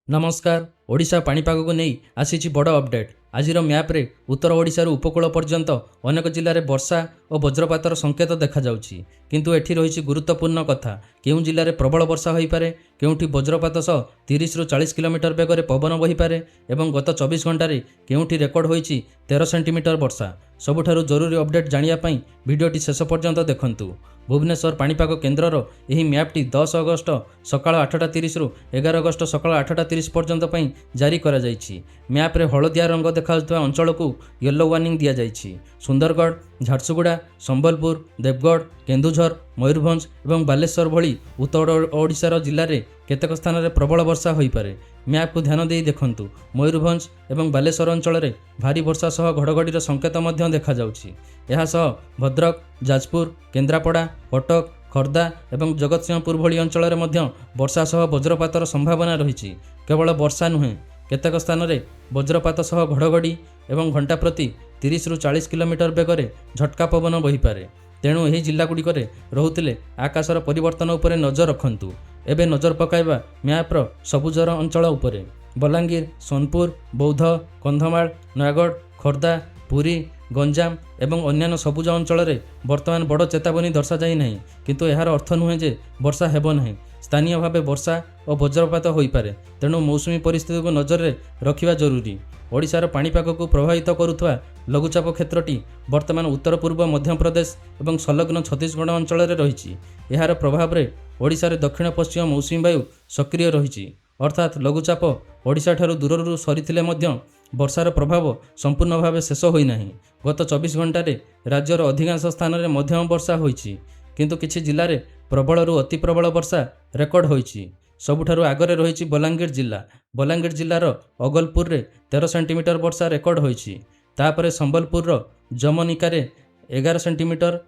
नमस्कार। ओडिशा पाणीपाग को नहीं आसी बड़ अपडेट। आज मैप्रे उत्तर ओडिशार उपकूल पर्यंत अनेक जिले में वर्षा और वज्रपातर संकेत देखा जाउछि। किंतु एठी रही गुरुत्वपूर्ण कथा, केउं जिले में प्रबल वर्षा हो पारे, केउंठी वज्रपात सह 30 ରୁ 40 किलोमीटर बेगर पवन बही पारे एवं गत 24 घंटे केउंठी रेकर्ड होइछि 13 सेंटीमीटर वर्षा। सबुठारु जरूरी अपडेट जानिया पई भिडियोटी शेष पर्यंत देखंतु। भुवनेश्वर पाणीपाग केन्द्रर एही मैपटी 10 अगस्त सकाळ 8:30 ରୁ 11 अगस्त सकाळ 8:30 पर्यंत पई जारी करा जाइछि। मैप्रे हलदिया रंग देखाउଥିବା अंचल को येलो वार्निंग दिया जाइछि। सुंदरगढ़, झारसुगुड़ा, संबलपुर, देवगढ़, केन्दुझर, मयूरभंज और बालेश्वर भली उत्तर ओडिशार जिले में केतेक स्थान में प्रबल वर्षा हो पारे। मैप को ध्यान दे देखंतु। मयूरभंज और बालेश्वर अंचल में भारी वर्षा सह घड़घड़ीर संकेत देखा जाउछि। एहा सह भद्रक, जाजपुर, केन्द्रापड़ा, कटक, खर्दा और जगतसिंहपुर भली अंचल में वर्षा सह वज्रपातर संभावना रही। केवल वर्षा नुहे, केतेक स्थान में वज्रपात सह घड़घड़ी और घंटा प्रति 30 ରୁ 40 किलोमीटर बेगर झटका पवन बही पारे। तेणु यही जिलागुड़िक रोते आकाशर परिवर्तन उपरे नजर रखंतु। एबे नजर पकाइबा मैप्र सबुजर अंचल उपरे। बलांगीर, सोनपुर, बौद्ध, कंधमाल, नयागढ़, खर्दा, पुरी, गंजाम एवं अन्यान्य सबुज अंचल में वर्तमान बड़ चेतावनी दर्शा जाई नहीं। किंतु यार अर्थ नुहे जे वर्षा हेबो नहीं। स्थानीय भाव वर्षा और वज्रपात हो पारे। तेणु मौसुमी परिस्थिति को नजर में रखा जरूरी। ओडिशार पाणीपाग को प्रभावित करुवा लघुचाप क्षेत्रटी वर्तमान उत्तर पूर्व मध्य प्रदेश और संलग्न छत्तीसगढ़ अंचल में रही। यार प्रभाव में ओडिशार दक्षिण पश्चिम मौसुमी वायु सक्रिय रही। अर्थात लघुचाप ओडिशा ठारू दूर सरी वर्षार प्रभाव संपूर्ण भाव शेष होना। गत 24 घंटे राज्यर अधिकांश स्थान में मध्यम वर्षा होइछि, किंतु किछि जिले में प्रबल रु अति प्रबल वर्षा रेकर्ड होइछि। सबुठारु आगरे रही बलांगीर जिला। बलांगीर जिलार अगलपुर में 13 सेंटीमीटर वर्षा रेकर्ड होइछि। तापरे संबलपुर जमनिकार 11 सेंटीमीटर,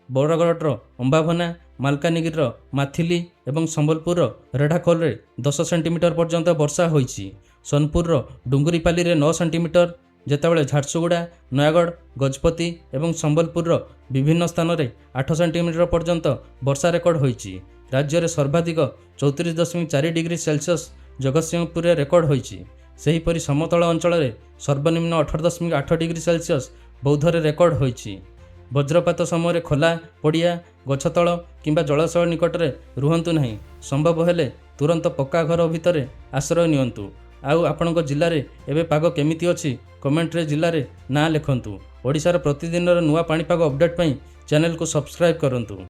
बरगढ़ अंबाभना, मालकानगिर माथिली और संबलपुर रेढ़ाखोल में 10 सेंटीमीटर पर्यंत वर्षा होइछि। सोनपुर डुंगुरीपाली में 9 सेंटीमीटर, जेतेबेले झारसुगुड़ा, नयागढ़, गजपति और संबलपुर विभिन्न स्थान में 8 सेंटीमीटर पर्यंत वर्षा रेकर्ड होइछि। राज्य में सर्वाधिक 34.4 डिग्री सेल्सियस जगतसिंहपुर रेकर्ड होइछि। सेहीपरि समतल अंचल में सर्वनिम्न 18.8 डिग्री सेल्सियस बौद्धरे रेकर्ड होइछि। वज्रपात समय खोला पड़िया, गछतल किंबा जलाशय निकट में रुहंतु नहीं। संभव हेले तुरंत पक्का घर भितर आश्रय नियंतु। आउ आपणक जिले में एबे पाग केमिति अछि कमेंट रे जिले में ना लिखंतु। ओडिशार प्रतिदिन नुआ पाणीपाग अपडेट पई चैनल को सब्सक्राइब करंतु।